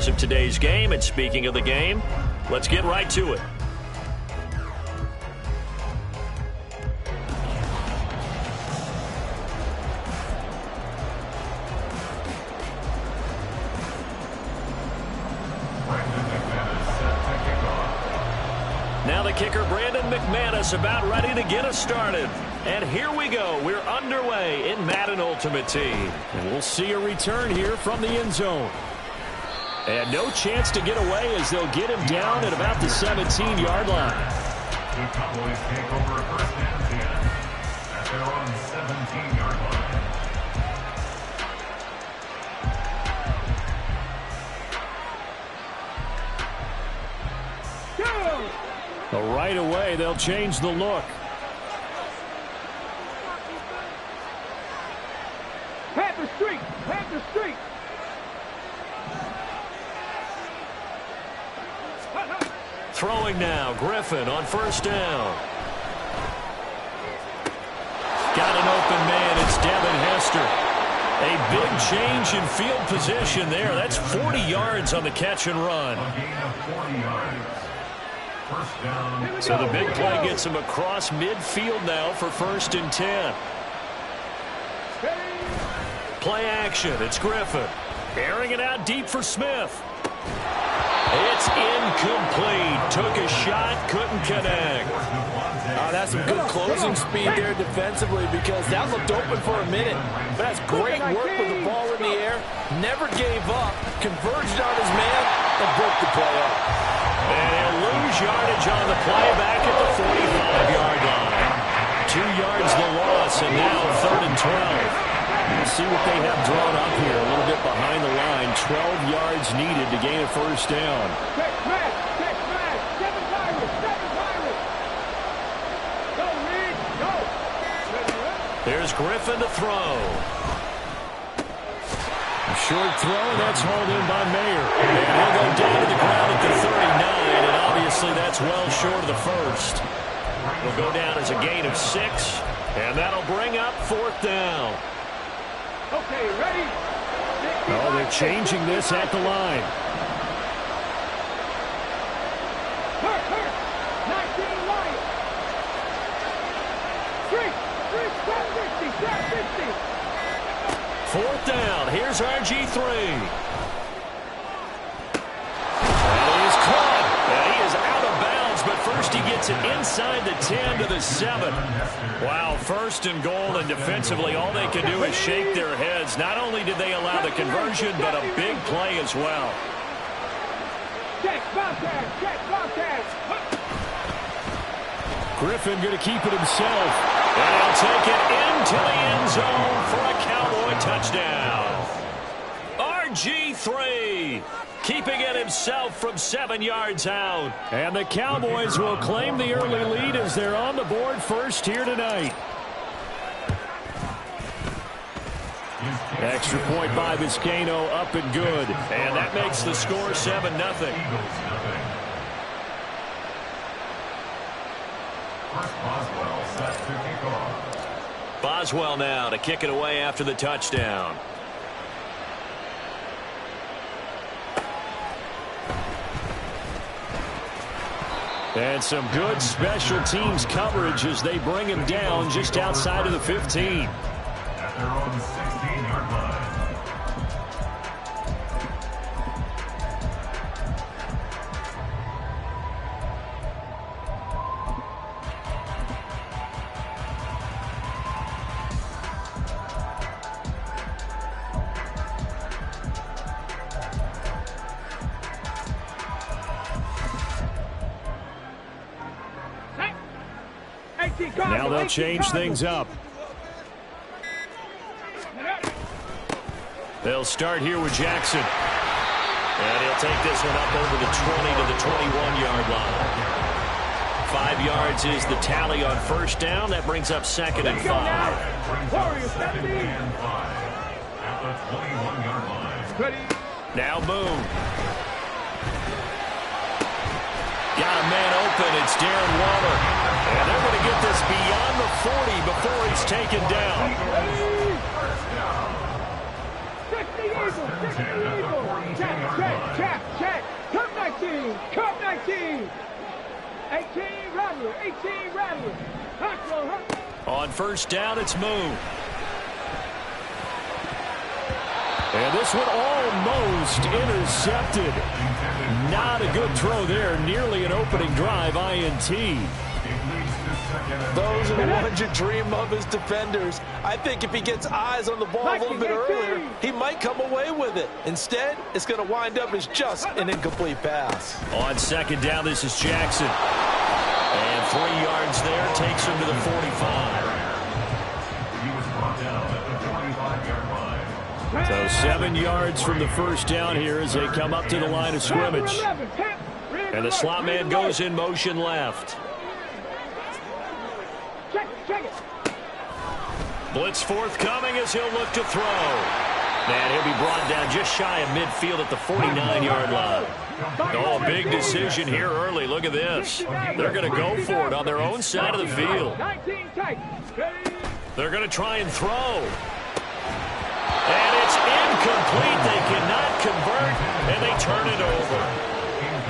stars of today's game. And speaking of the game, let's get right to it. Now the kicker, Brandon McManus, about ready to get us started. And here we go. We're underway in Madden Ultimate Team. And we'll see a return here from the end zone. And no chance to get away as they'll get him down at about the 17-yard line. The Cowboys take over first and 10 at their own 17-yard line. But right away, they'll change the look. Panther Street! Panther Street! Throwing now, Griffin on first down. Got an open man, it's Devin Hester. A big change in field position there. That's 40 yards on the catch and run. A gain of 40 yards. First down. So the big play gets him across midfield now for first and 10. Play action. It's Griffin. Airing it out deep for Smith. It's incomplete. Took a shot, couldn't connect. That's some good closing speed there defensively because that looked open for a minute. But that's great work with the ball in the air. Never gave up. Converged on his man and broke the play up. And he'll lose yardage on the play back at the 45-yard line. 2 yards the loss, and now third and 12. We'll see what they have drawn up here. A little bit behind the line. 12 yards needed to gain a first down. Check smash! Check smash! 7 Pirates! 7 Pirates! Go, Reed! Go! There's Griffin to throw. A short throw, and that's hauled in by Mayer. And he'll go down to the ground at the 39, and obviously that's well short of the first. Will go down as a gain of 6, and that'll bring up fourth down. Okay, ready? Oh, they're changing this at the line. Hurt! 19 Lions! Street! Stop 50! Stop 50! Fourth down. Here's RG3. And he's caught. And he is out of bounds, but first he gets it inside the 10 to the 7. Wow, first and goal, and defensively all they can do is shake their heads. Not only did they allow the conversion, but a big play as well. Check, Bobcat! Check, Bobcat! Griffin going to keep it himself. And he'll take it into the end zone for a Cowboy touchdown. RG3 keeping it himself from 7 yards out. And the Cowboys will claim the early lead as they're on the board first here tonight. Extra point by Vizcaino, up and good. And that makes the score 7-0. Boswell set to kick off. Boswell now to kick it away after the touchdown. And some good special teams coverage as they bring him down just outside of the 15. At their own 16-yard line. Now they'll change things up. They'll start here with Jackson. And he'll take this one up over the 20 to the 21-yard line. 5 yards is the tally on first down. That brings up second and 5. At the 21-yard line. Now Boone. Got a man open. It's Darren Waller. And they're going to get this beyond the 40 before he's taken down. 60 Eagles. Check. 18. 18, Rattler. 18, Rattler. On first down, it's Moon. And this one almost intercepted. Not a good throw there. Nearly an opening drive INT. Those are the ones you dream of as defenders. I think if he gets eyes on the ball a little bit earlier, he might come away with it. Instead, it's going to wind up as just an incomplete pass. On second down, this is Jackson. And 3 yards there takes him to the 45. He was brought down at the 45-yard line. So 7 yards from the first down here as they come up to the line of scrimmage. And the slot man goes in motion left. Check it. Blitz forthcoming as he'll look to throw. And he'll be brought down just shy of midfield at the 49-yard line. Oh, big decision here early. Look at this. They're going to go for it on their own side of the field. They're going to try and throw. And it's incomplete. They cannot convert, and they turn it over.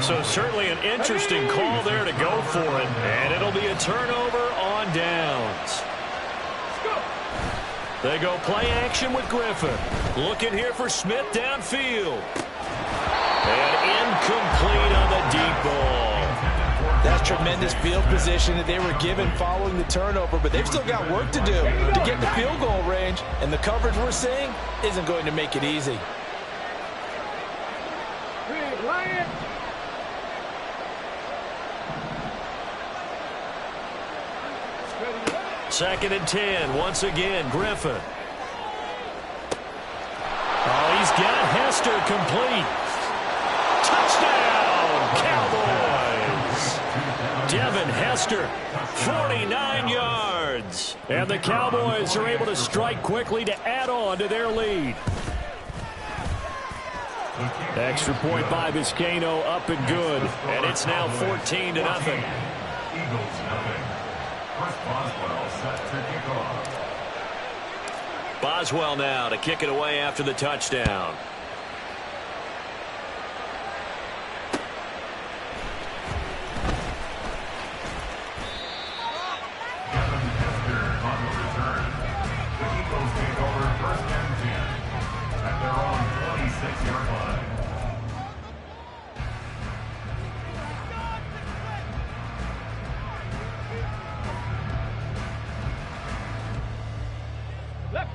So certainly an interesting call there to go for it. And it'll be a turnover on downs. They go play action with Griffin. Looking here for Smith downfield. And incomplete on the deep ball. That's tremendous field position that they were given following the turnover, but they've still got work to do to get the field goal range, and the coverage we're seeing isn't going to make it easy. Second and 10. Once again, Griffin. Oh, he's got Hester complete. Touchdown, Cowboys. Devin Hester, 49 yards. And the Cowboys are able to strike quickly to add on to their lead. Extra point by Vizcaino, up and good. And it's now 14-0. Eagles nothing. First Boswell set to kick off. Boswell now to kick it away after the touchdown. Devin Hester on the return. The Eagles take over first and 10 at their own 26-yard line.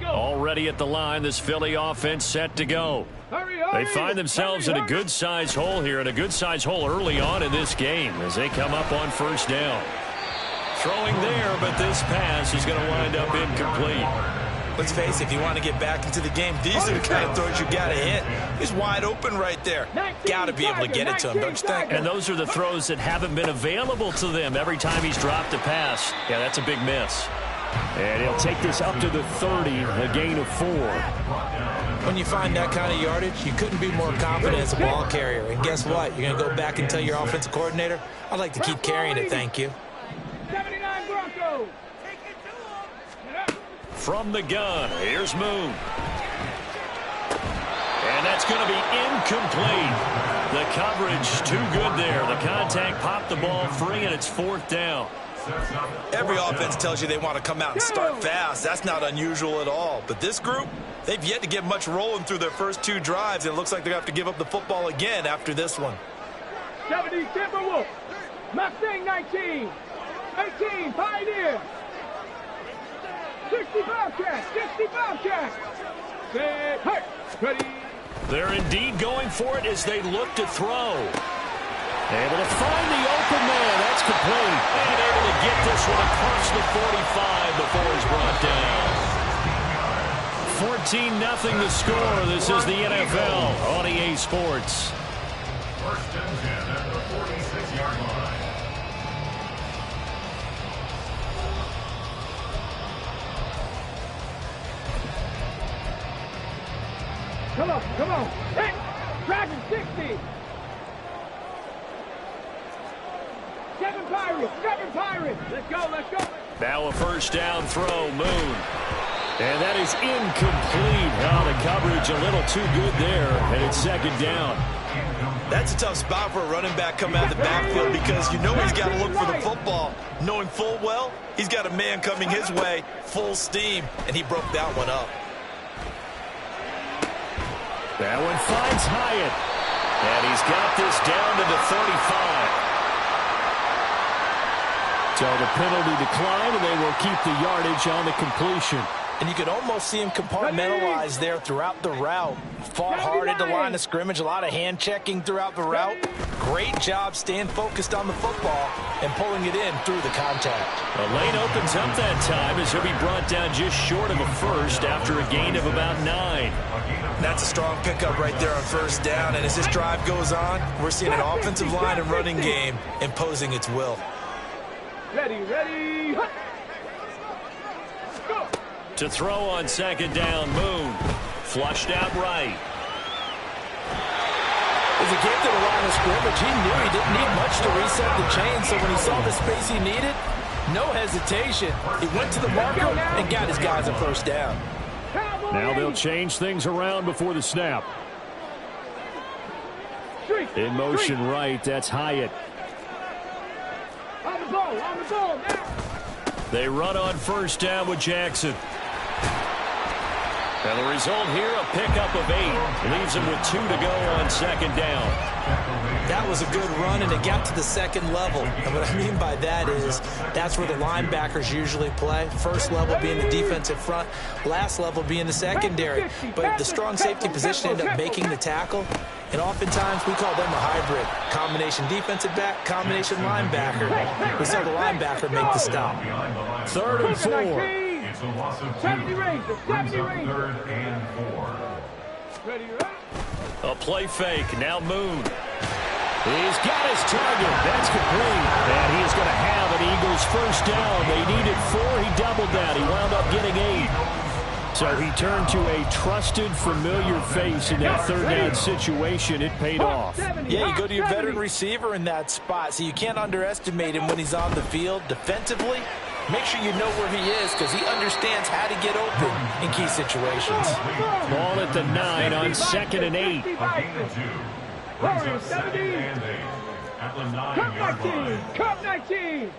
Already at the line, this Philly offense set to go. They find themselves in a good-sized hole here, and a good-sized hole early on in this game as they come up on first down. Throwing there, but this pass is going to wind up incomplete. Let's face it, if you want to get back into the game, these are the kind of throws you got to hit. He's wide open right there. Got to be able to get it to him, don't you think? And those are the throws that haven't been available to them every time he's dropped a pass. Yeah, that's a big miss. And he'll take this up to the 30, a gain of 4. When you find that kind of yardage, you couldn't be more confident as a ball carrier. And guess what? You're going to go back and tell your offensive coordinator, I'd like to keep carrying it, thank you. 79 Broncos. From the gun, here's Moon. And that's going to be incomplete. The coverage too good there. The contact popped the ball free, and it's fourth down. Every offense tells you they want to come out and start fast. That's not unusual at all. But this group, they've yet to get much rolling through their first 2 drives. And it looks like they're going to have to give up the football again after this one. 70 Timberwolves. Mustang 19. 18 Pioneer. 60 Bobcats. 60 Bobcats. Set. Hey. Ready. They're indeed going for it as they look to throw. Able to find the open man. That's complete. And able to get this one across the 45 before he's brought down. 14-0 the score. This is the NFL on EA Sports. First and 10 at the 46-yard line. Come on. Hey. Dragon 60. 7 Pirates. Let's go. Now a first down throw, Moon. And that is incomplete. Now the coverage a little too good there, and it's second down. That's a tough spot for a running back coming out of the backfield because you know he's got to look for the football, knowing full well he's got a man coming his way, full steam, and he broke that one up. That one finds Hyatt. And he's got this down to the 35. So the penalty decline, and they will keep the yardage on the completion. And you could almost see him compartmentalize there throughout the route. Fought hard at the line of scrimmage, a lot of hand checking throughout the route. Great job staying focused on the football and pulling it in through the contact. The lane opens up that time as he'll be brought down just short of a first after a gain of about 9. That's a strong pickup right there on first down. And as this drive goes on, we're seeing an offensive line and running game imposing its will. Ready, ready. Go. To throw on second down, Moon. Flushed out right. As he came to the line of scrimmage, he knew he didn't need much to reset the chain. So when he saw the space he needed, no hesitation. He went to the marker and got his guys a first down. Now they'll change things around before the snap. In motion right, that's Hyatt. On the ball now. They run on first down with Jackson. And the result here, a pickup of 8. Leaves them with 2 to go on second down. That was a good run, and it got to the second level. And what I mean by that is that's where the linebackers usually play. First level being the defensive front, last level being the secondary. But the strong safety position ended up making the tackle. And oftentimes we call them a hybrid. Combination defensive back, combination linebacker. We saw the linebacker make the stop. 3rd and 4. It's a loss of 2. 70 range. Brings up 3rd and 4. Ready, A play fake. Now Moon. He's got his target. That's complete. And he's going to have an Eagles first down. They needed 4. He doubled that. He wound up getting 8. So he turned to a trusted, familiar face in that third down situation. It paid off. Yeah, you go to your veteran receiver in that spot, so you can't underestimate him when he's on the field defensively. Make sure you know where he is because he understands how to get open in key situations. Ball at the 9 on 2nd and 8. A gain of 2. Brings up 2nd and 8. At the 9-yard line. Cup 19.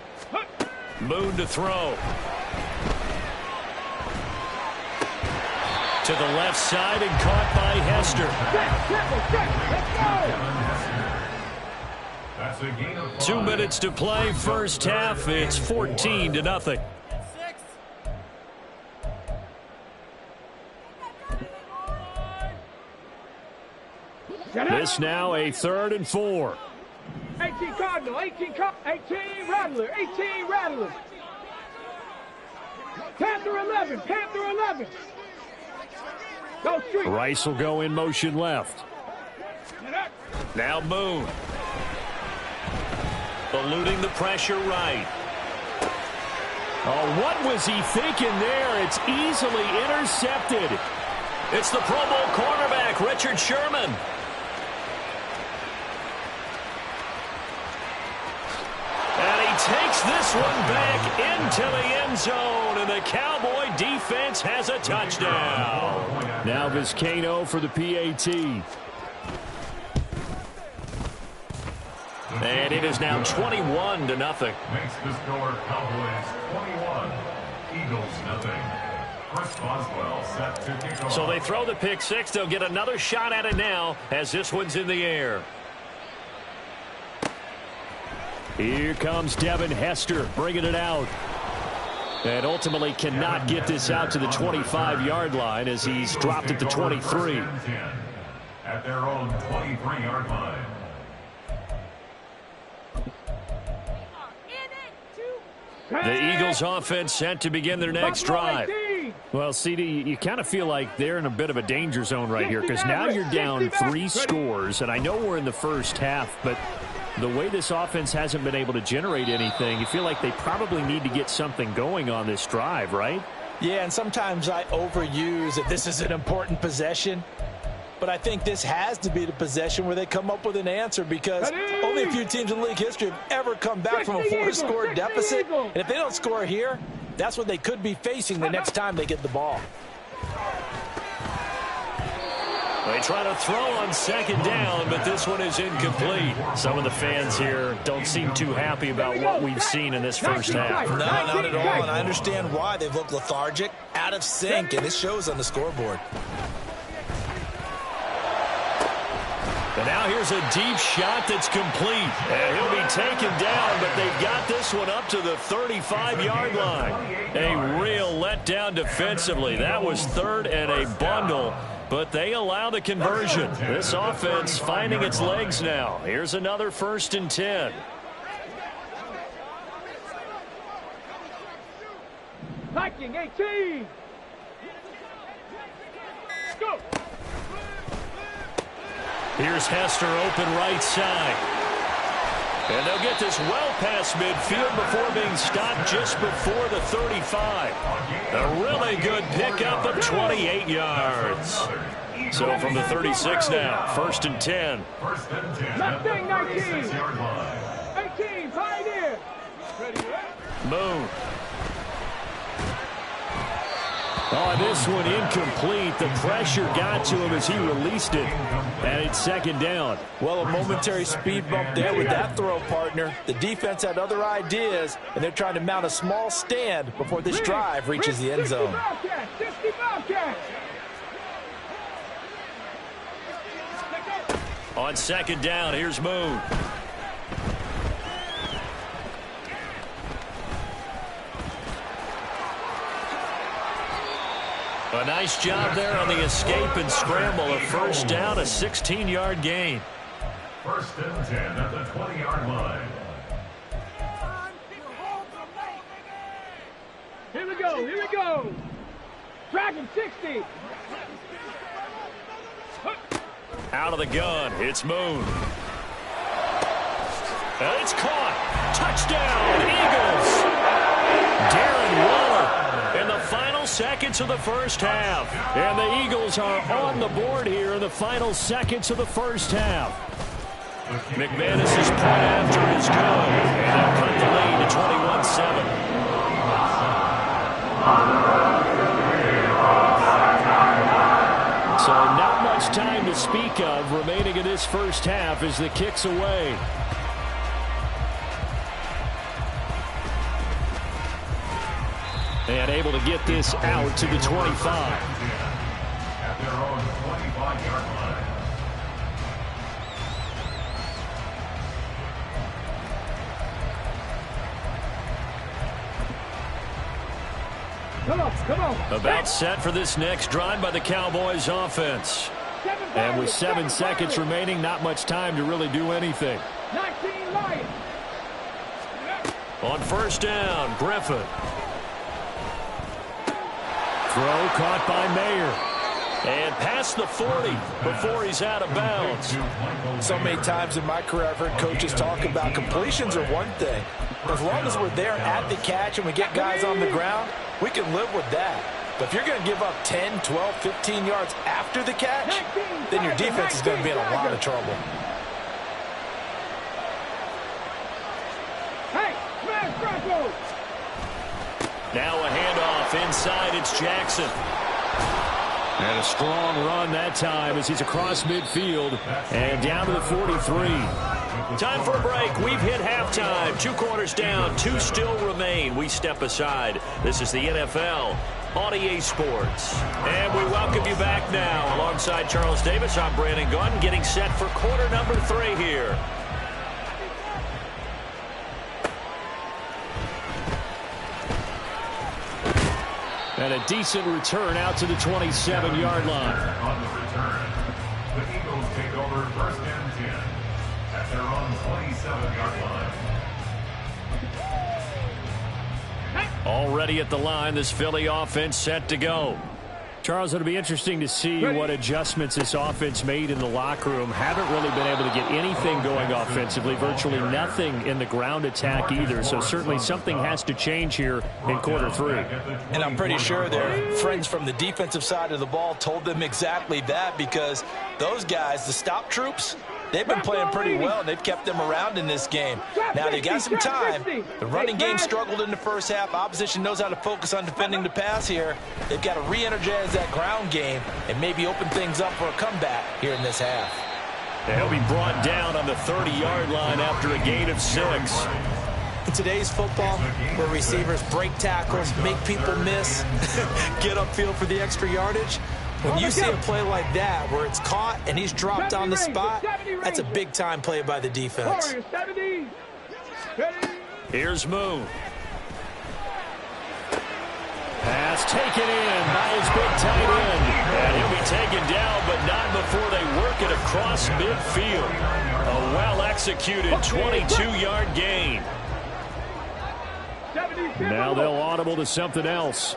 Moon to throw. To the left side and caught by Hester. That's a gain of 5. 2 minutes to play, first half. It's 14-0. This now a 3rd and 4. 18 Cardinal, 18 Rattler, 18 Rattler. Panther 11, Panther 11. Go street. Rice will go in motion left. Now Moon. Eluding the pressure right. Oh, what was he thinking there? It's easily intercepted. It's the Pro Bowl cornerback, Richard Sherman. And he takes this one back into the end zone, and the Cowboy defense has a touchdown. Now Vizcaino for the PAT. And it is now 21-0. Makes the score Cowboys 21, Eagles nothing. Chris Boswell set to kick off. So they throw the pick six. They'll get another shot at it now as this one's in the air. Here comes Devin Hester bringing it out. And ultimately cannot get this out to the 25-yard line as he's dropped at the 23. At their own 23-yard line. The Eagles offense set to begin their next drive. Well, CD, you kind of feel like they're in a bit of a danger zone right here because now you're down 3 scores, and I know we're in the first half, but the way this offense hasn't been able to generate anything, you feel like they probably need to get something going on this drive, right? Yeah, and sometimes I overuse that this is an important possession. But I think this has to be the possession where they come up with an answer because only a few teams in league history have ever come back from a 4-score deficit. And if they don't score here, that's what they could be facing the next time they get the ball. They try to throw on second down, but this one is incomplete. Some of the fans here don't seem too happy about what we've seen in this first half. No, not at all, and I understand why. They've looked lethargic, out of sync, and it shows on the scoreboard. And now here's a deep shot that's complete. And he'll be taken down, but they've got this one up to the 35-yard line. A real letdown defensively. That was third and a bundle, but they allow the conversion. This offense finding its legs now. Here's another 1st and 10. Viking 18. Go. Here's Hester open right side. And they'll get this well past midfield before being stopped just before the 35. A really good pickup of 28 yards. So from the 36 now, 1st and 10. Mustang 19. 18, Pioneer. Moon. Oh, this one incomplete. The pressure got to him as he released it. And it's 2nd down. Well, a momentary speed bump there with that throw, partner. The defense had other ideas, and they're trying to mount a small stand before this drive reaches the end zone. On 2nd down, here's Moon. A nice job there on the escape and scramble. A 1st down, a 16-yard gain. 1st and 10 at the 20-yard line. Here we go, here we go. Dragon 60. Out of the gun, it's Moon. And it's caught. Touchdown, Eagles. Darren Waller in the final seconds of the first half. And the Eagles are on the board here in the final seconds of the first half. McManus's point after is good. And they'll cut the lead to 21-7. So not much time to speak of remaining in this first half as the kick's away. And able to get this out to the 25. At their own 25-yard line. Come on. About set for this next drive by the Cowboys offense. And with 7 seconds remaining, not much time to really do anything. 19 Lions. On 1st down, Griffin. Throw caught by Mayer. And past the 40 before he's out of bounds. So many times in my career I've heard coaches talk about completions are one thing. As long as we're there at the catch and we get guys on the ground, we can live with that. But if you're going to give up 10, 12, 15 yards after the catch, then your defense is going to be in a lot of trouble. Hey, smash Broncos. Now a handoff inside. It's Jackson. And a strong run that time as he's across midfield and down to the 43. Time for a break. We've hit halftime. 2 quarters down. 2 still remain. We step aside. This is the NFL on EA Sports. And we welcome you back now. Alongside Charles Davis, I'm Brandon Gunn, getting set for quarter number 3 here. And a decent return out to the 27-yard line. On the return, the Eagles take over 1st and 10 at their own 27-yard line. Already at the line, this Philly offense set to go. Charles, it'll be interesting to see what adjustments this offense made in the locker room. Haven't really been able to get anything going offensively, virtually nothing in the ground attack either. So certainly something has to change here in quarter 3. And I'm pretty sure their friends from the defensive side of the ball told them exactly that, because those guys, the stop troops, they've been playing pretty well, and they've kept them around in this game. Now, they got some time. The running game struggled in the first half. Opposition knows how to focus on defending the pass here. They've got to re-energize that ground game and maybe open things up for a comeback here in this half. He'll be brought down on the 30-yard line after a gain of 6. In today's football, where receivers break tackles, make people miss, get upfield for the extra yardage, when you see a play like that where it's caught and he's dropped on the spot, that's a big-time play by the defense. Here's Moon. Pass taken in by his big tight end. And he'll be taken down, but not before they work it across midfield. A well-executed 22-yard gain. Now they'll audible to something else.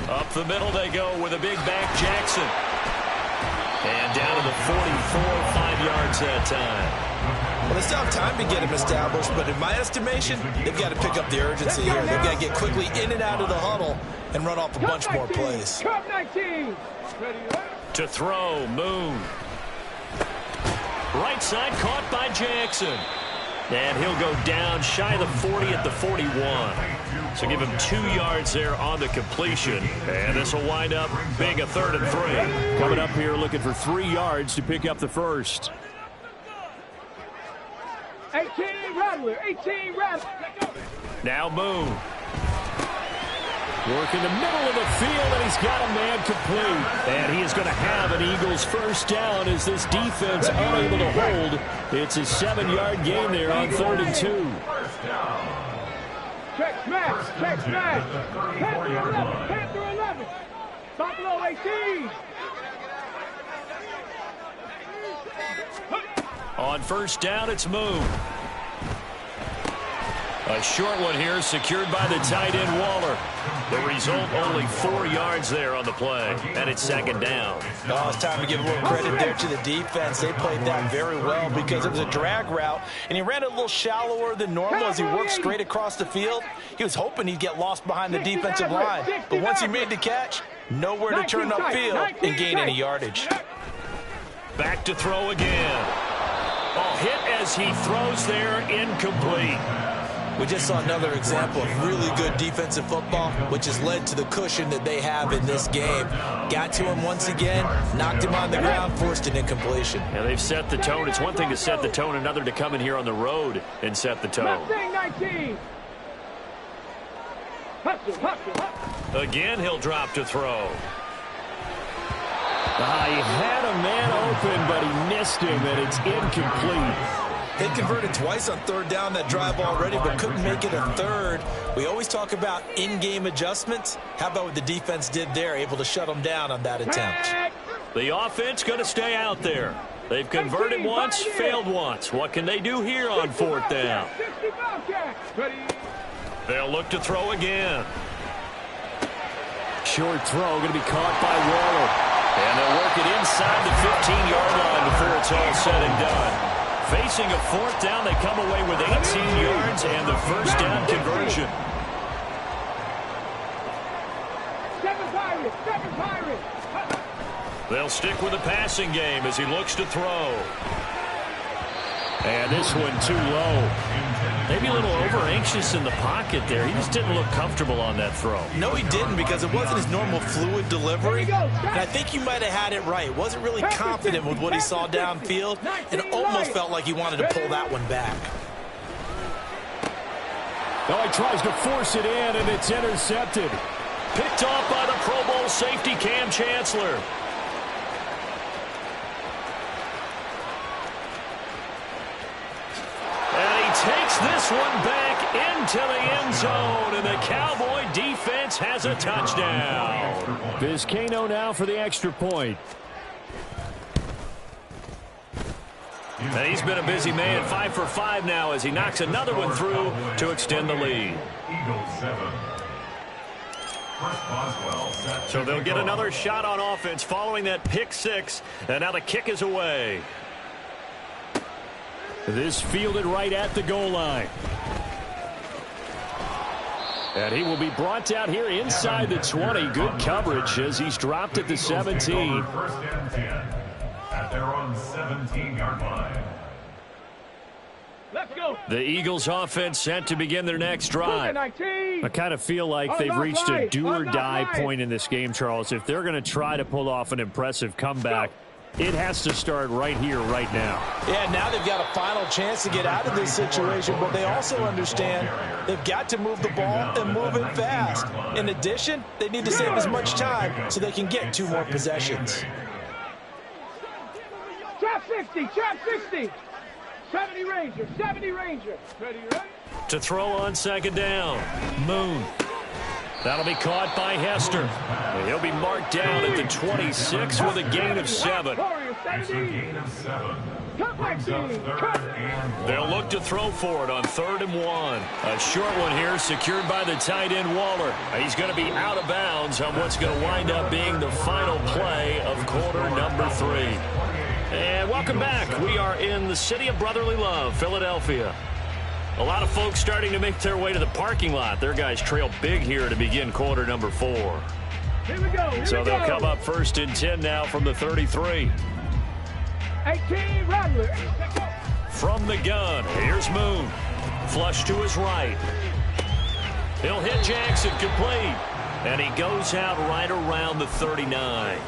Up the middle they go with a big back Jackson. And down to the 44, 5 yards that time. Well, they still have time to get him established, but in my estimation, they've got to pick up the urgency here. They've got to get quickly in and out of the huddle and run off a bunch more plays. To throw, Moon. Right side caught by Jackson. And he'll go down shy of the 40 at the 41. So give him 2 yards there on the completion. And this will wind up being a 3rd and 3. Coming up here looking for 3 yards to pick up the first. 18 Rattler, 18 Rattler. Now Moon. Work in the middle of the field, and he's got a man complete. And he is going to have an Eagles first down as this defense unable to hold. It's a 7-yard gain there on 3rd and 2. Check smash, check smash. 10 through 11, 10 through 11. Buffalo 18. On first down, it's Moon. A short one here secured by the tight end Waller. The result, only 4 yards there on the play, and it's 2nd down. Oh, it's time to give a little credit there to the defense. They played that very well because it was a drag route, and he ran it a little shallower than normal as he worked straight across the field. He was hoping he'd get lost behind the defensive line, but once he made the catch, nowhere to turn upfield and gain any yardage. Back to throw again. A hit as he throws there, incomplete. We just saw another example of really good defensive football, which has led to the cushion that they have in this game. Got to him once again, knocked him on the ground, forced an incompletion. Yeah, they've set the tone. It's one thing to set the tone, another to come in here on the road and set the tone. Again, he'll drop to throw. He had a man open, but he missed him, and it's incomplete. They converted twice on 3rd down that drive already, but couldn't make it a 3rd. We always talk about in-game adjustments. How about what the defense did there, able to shut them down on that attempt? The offense going to stay out there. They've converted once, failed once. What can they do here on 4th down? They'll look to throw again. Short throw going to be caught by Waller. And they'll work it inside the 15-yard line before it's all said and done. Facing a 4th down, they come away with 18 yards and the first down conversion. They'll stick with the passing game as he looks to throw. And this one too low. Maybe a little over-anxious in the pocket there. He just didn't look comfortable on that throw. No, he didn't, because it wasn't his normal fluid delivery. And I think you might have had it right. Wasn't really confident with what he saw downfield, and almost felt like he wanted to pull that one back. Oh, he tries to force it in, and it's intercepted. Picked off by the Pro Bowl safety Cam Chancellor. Takes this one back into the end zone, and the Cowboy defense has a touchdown. Vizcaino now for the extra point. And he's been a busy man, 5 for 5 now as he knocks another one through to extend the lead. So they'll get another shot on offense following that pick 6, and now the kick is away. This fielded right at the goal line. And he will be brought out here inside the 20. Good coverage as he's dropped at the 17. at their own 17-yard line. Let's go. The Eagles offense set to begin their next drive. I kind of feel like they've reached a do-or-die point in this game, Charles. If they're going to try to pull off an impressive comeback, it has to start right here, right now. Yeah, now they've got a final chance to get out of this situation, but they also understand they've got to move the ball and move it fast. In addition, they need to save as much time so they can get 2 more possessions. Trap 60, trap 60. 70 Ranger, 70 Ranger. Ready, ready? To throw on second down, Moon. That'll be caught by Hester. He'll be marked down at the 26 with a gain of 7. It's a gain of 7. Brings up 3rd and 1. They'll look to throw for it on 3rd and 1. A short one here secured by the tight end Waller. He's going to be out of bounds on what's going to wind up being the final play of quarter number 3. And welcome back. We are in the city of brotherly love, Philadelphia. A lot of folks starting to make their way to the parking lot. Their guys trail big here to begin quarter number 4. Here we go. So they'll come up 1st and 10 now from the 33. 18 Rattler. From the gun, here's Moon. Flush to his right. He'll hit Jackson complete. And he goes out right around the 39.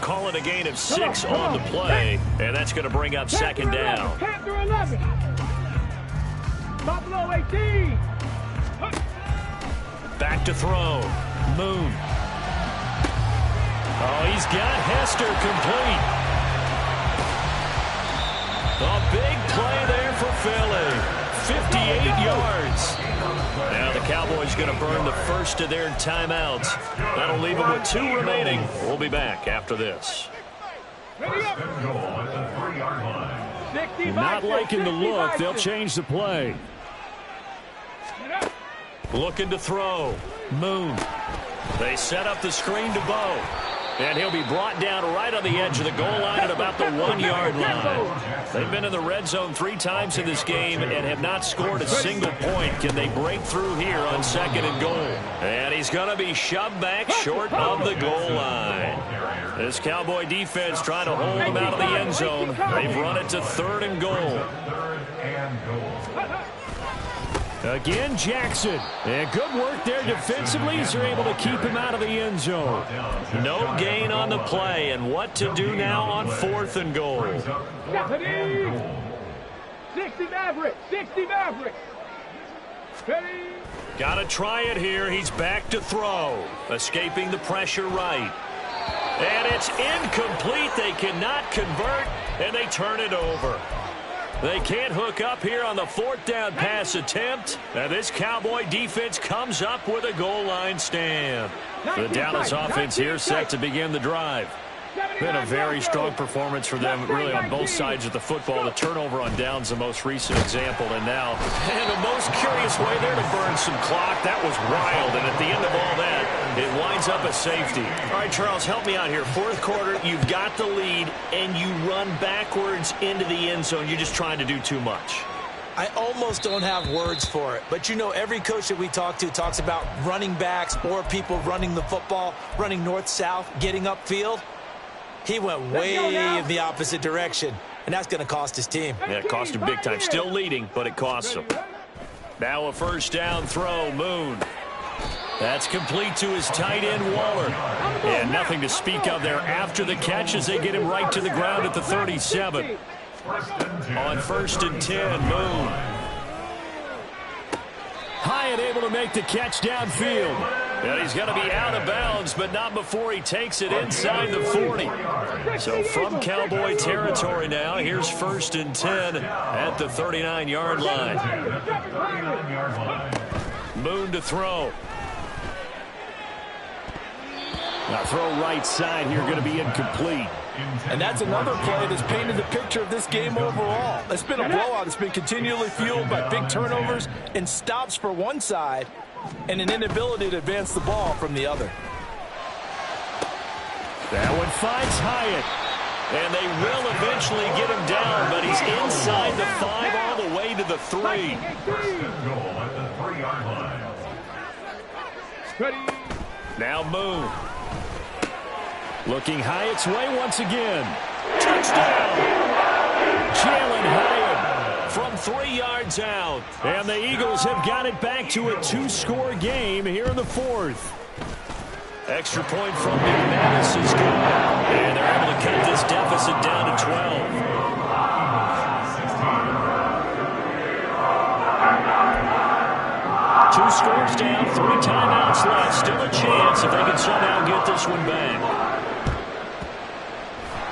Call it a gain of 6 on the play. And that's going to bring up 2nd down. Panther 11. Buffalo 18. Back to throw. Moon. Oh, he's got Hester complete. A big play there for Philly. 58 yards. Now the Cowboys going to burn the first of their timeouts. That'll leave them with 2 remaining. We'll be back after this. Not liking the look. They'll change the play. Looking to throw. Moon. They set up the screen to Bo. And he'll be brought down right on the edge of the goal line at about the 1-yard line. They've been in the red zone 3 times in this game and have not scored a single point. Can they break through here on 2nd and goal? And he's going to be shoved back short of the goal line. This Cowboy defense trying to hold him out of the end zone. They've run it to 3rd and goal. Again, Jackson. And good work there defensively as they're able to keep him out of the end zone. No gain on the play, and what to do now on 4th and goal. 60 Maverick, 60 Maverick. Got to try it here. He's back to throw. Escaping the pressure right. And it's incomplete. They cannot convert, and they turn it over. They can't hook up here on the 4th down pass attempt. And this Cowboy defense comes up with a goal line stand. The Dallas offense here set to begin the drive. Been a very strong performance for them, really, on both sides of the football. The turnover on downs, the most recent example. And now, in the most curious way there to burn some clock. That was wild. And at the end of all that, it winds up a safety. All right, Charles, help me out here. 4th quarter, you've got the lead, and you run backwards into the end zone. You're just trying to do too much. I almost don't have words for it. But, you know, every coach that we talk to talks about running backs or people running the football, running north-south, getting upfield. He went way in the opposite direction, and that's going to cost his team. Yeah, it cost him big time. Still leading, but it costs him. Now a 1st down throw, Moon. That's complete to his tight end, Waller. And nothing to speak of there after the catch as they get him right to the ground at the 37. On 1st and 10, Moon. Hyatt able to make the catch downfield. And he's going to be out of bounds, but not before he takes it inside the 40. So from Cowboy territory now, here's 1st and 10 at the 39-yard line. Moon to throw. Now throw right side here, going to be incomplete. And that's another play that's painted the picture of this game overall. It's been a blowout. It's been continually fueled by big turnovers and stops for one side and an inability to advance the ball from the other. That one finds Hyatt. And they will eventually get him down, but he's inside the 5 all the way to the 3. Now Moon. Looking Hyatt's way once again. Touchdown! Jalen Hyatt from 3 yards out. And the Eagles have got it back to a 2-score game here in the 4th. Extra point from McManus is good. And they're able to cut this deficit down to 12. 2 scores down, 3 timeouts left. Still a chance if they can somehow get this one back.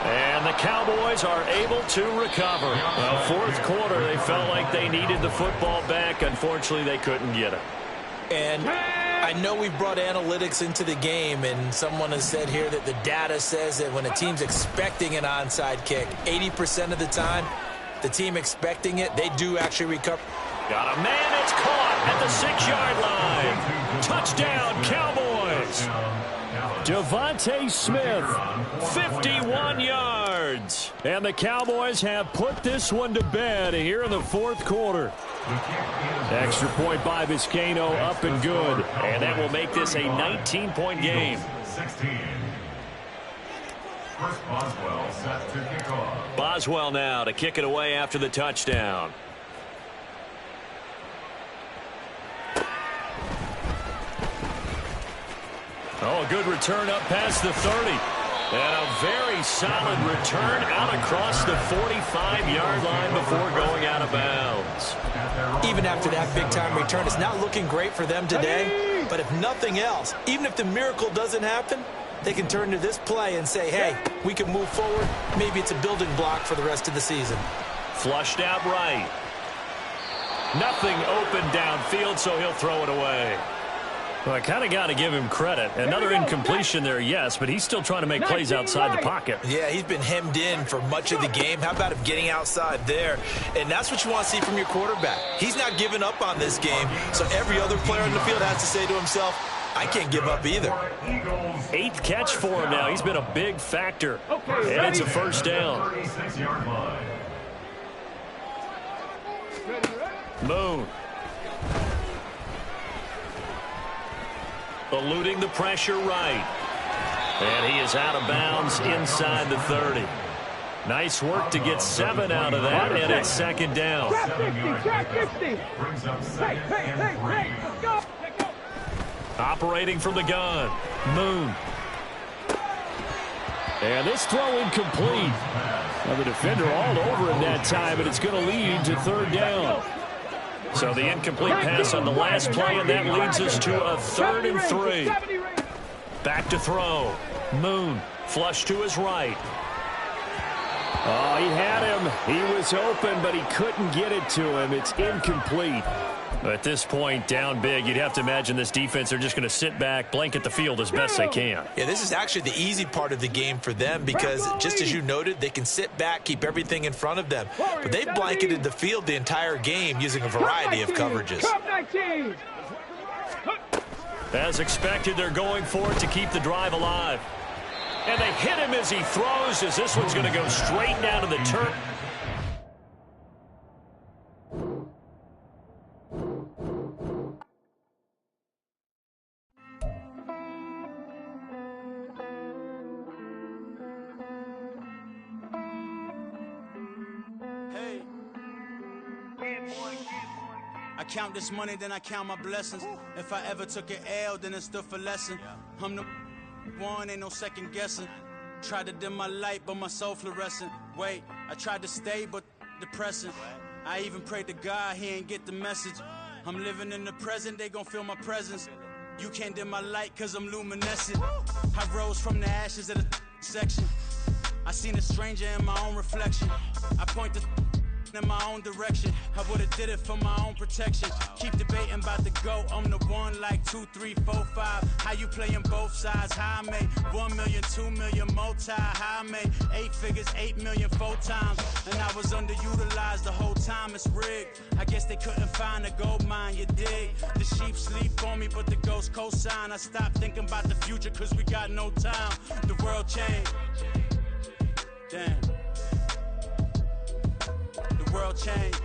And the Cowboys are able to recover. Well, 4th quarter, they felt like they needed the football back. Unfortunately, they couldn't get it. And I know we've brought analytics into the game, and someone has said here that the data says that when a team's expecting an onside kick, 80% of the time, the team expecting it, they do actually recover. Got a man, it's caught at the 6-yard line. Touchdown, Cowboys. Devontae Smith, 51 yards. And the Cowboys have put this one to bed here in the 4th quarter. Extra point by Vizcaino, up and good. And that will make this a 19-point game. 16. First Boswell set to kick off. Boswell now to kick it away after the touchdown. Oh, a good return up past the 30. And a very solid return out across the 45-yard line before going out of bounds. Even after that big-time return, it's not looking great for them today. But if nothing else, even if the miracle doesn't happen, they can turn to this play and say, hey, we can move forward. Maybe it's a building block for the rest of the season. Flushed out right. Nothing open downfield, so he'll throw it away. Well, I kind of got to give him credit. Another incompletion there, yes, but he's still trying to make plays outside the pocket. Yeah, he's been hemmed in for much of the game. How about him getting outside there? And that's what you want to see from your quarterback. He's not giving up on this game, so every other player in the field has to say to himself, I can't give up either. 8th catch for him now. He's been a big factor. And it's a first down. 36-yard line. Moon. Eluding the pressure right. And he is out of bounds inside the 30. Nice work to get 7 out of that, and it's 2nd down. Track 50. Brings up 2nd and 3. Let's go. Operating from the gun. Moon. And this throw incomplete. Now the defender all over him that time, and it's going to lead to 3rd down. So the incomplete pass on the last play, and that leads us to a 3rd and 3. Back to throw. Moon, flush to his right. Oh, he had him. He was open, but he couldn't get it to him. It's incomplete. At this point, down big, you'd have to imagine this defense are just going to sit back, blanket the field as best they can. Yeah, this is actually the easy part of the game for them because, just as you noted, they can sit back, keep everything in front of them. But they've blanketed the field the entire game using a variety of coverages. As expected, they're going for it to keep the drive alive. And they hit him as he throws, as this one's going to go straight down to the turf. I count this money, then I count my blessings. If I ever took an L, then it stood for lesson. I'm the one, ain't no second guessing. Tried to dim my light, but my soul fluorescent. Wait, I tried to stay, but depressing. I even prayed to God, he ain't get the message. I'm living in the present, they gon' feel my presence. You can't dim my light, cause I'm luminescent. I rose from the ashes of the section. I seen a stranger in my own reflection. I point the in my own direction. I would've did it for my own protection. Keep debating about the GOAT. I'm the one like 2, 3, 4, 5. How you playing both sides? How I made 1 million, 2 million, multi. How I made 8 figures, 8 million, 4 times. And I was underutilized the whole time. It's rigged. I guess they couldn't find a gold mine, you dig? The sheep sleep on me, but the ghost cosign. I stopped thinking about the future, cause we got no time. The world changed. Damn. The world changed.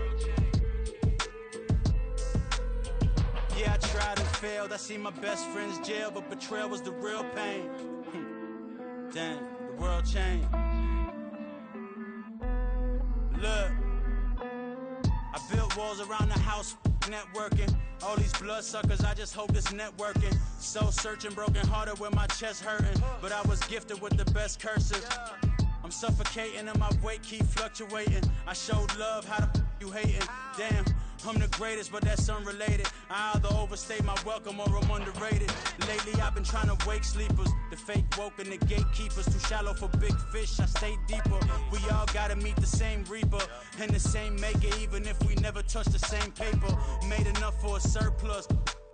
Yeah, I tried and failed. I see my best friends jail, but betrayal was the real pain. Damn, the world changed. Look, I built walls around the house, networking. All these bloodsuckers, I just hope this networking. Soul searching, broken hearted with my chest hurting. But I was gifted with the best cursive. I'm suffocating and my weight keep fluctuating. I showed love, how the you hating? Damn, I'm the greatest, but that's unrelated. I either overstay my welcome or I'm underrated. Lately I've been trying to wake sleepers. The fake woke and the gatekeepers. Too shallow for big fish, I stay deeper. We all gotta meet the same reaper and the same maker, even if we never touch the same paper. Made enough for a surplus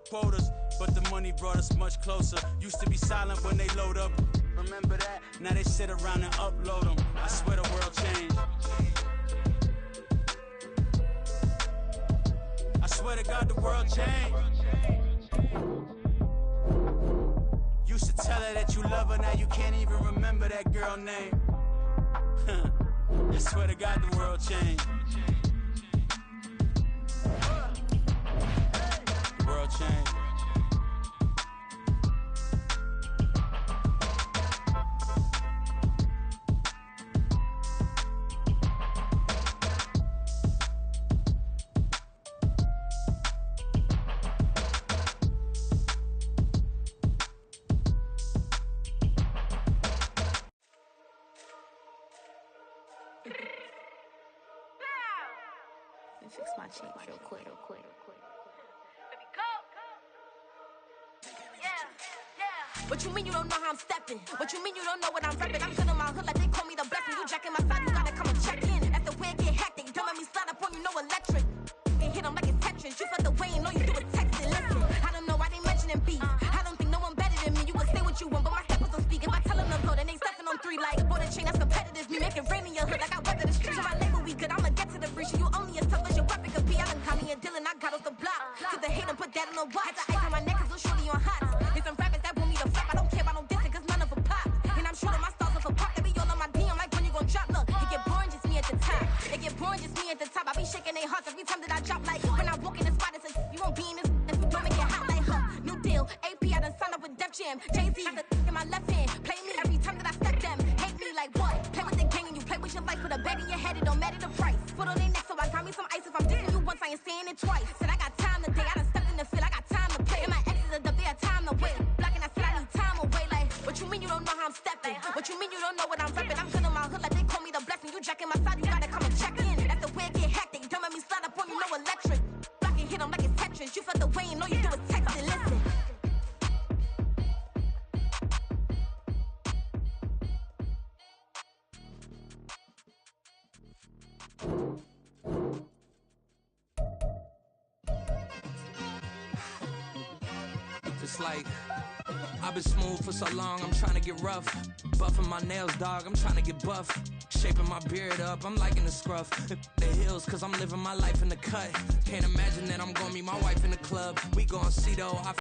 quotas, but the money brought us much closer. Used to be silent when they load up. Remember that? Now they sit around and upload them. I swear the world changed. I swear to God the world changed. Used to tell her that you love her, now you can't even remember that girl name. I swear to God the world changed. The world changed. Fix my cheeks real quick. What you mean you don't know how I'm stepping? What you mean you don't know what I'm repping? I'm good in my hood like they call me the blessing. You jacking my side, you gotta come and check in. That's the way it get hectic. Don't let me slide up on you, no electric. And hit them like it's Tetris. You felt the way and all you do is text it. Listen, I don't know why they mentioning beef. I don't think no one better than me. You can say what you want, but my head was on speak. If I tell them to go, then they stepping on 3 like bought a chain that's competitive. Me make it rain in your hood like I weather the streets. My label we good, I'ma get to the breach. You only as tough as your weapon could be. I done caught me and Dylan, I got off the block. To the hate and put that on the watch. Had the ice on my neck cause I'm surely on hot. There's some rappers that want me to flop. I don't care about no dissing cause none of them pop. And I'm shooting my stars off a pop. They be all on my DM like when you gon' drop. Look, it get boring just me at the top. It get boring just me at the top. I be shaking their hearts every time that I drop. Like when I walk in the spot, it says you won't be in this if you don't make it hot like new deal. AP, I done signed up with Def Jam. Jay-Z got the in my left hand. Play me every time that I step them. Hate me like what? Play with the gang and you play with your life. Put a bag in your head, it don't matter the price. Put on their neck so I got me some ice. If I'm dissing you once, I ain't saying it twice. Said I got time today, I done stepped in the field, I got time to play. And my exes are up, they had time to wait. Blocking, I said I need time away. Like, what you mean you don't know how I'm stepping? What you mean you don't know what I'm repping? I'm good in my hood like they call me the blessing. You jacking my side, you gotta come and check in. That's the way it get hectic. Don't let me slide up on you, no electric. Blocking, hit them like it's Tetris. You felt the way and all you do is text it. Listen. It's like I've been smooth for so long, I'm trying to get rough. Buffing my nails, dog, I'm trying to get buff. Shaping my beard up, I'm liking the scruff. The hills, cause I'm living my life in the cut. Can't imagine that I'm gonna meet my wife in the club. We gon' see though, I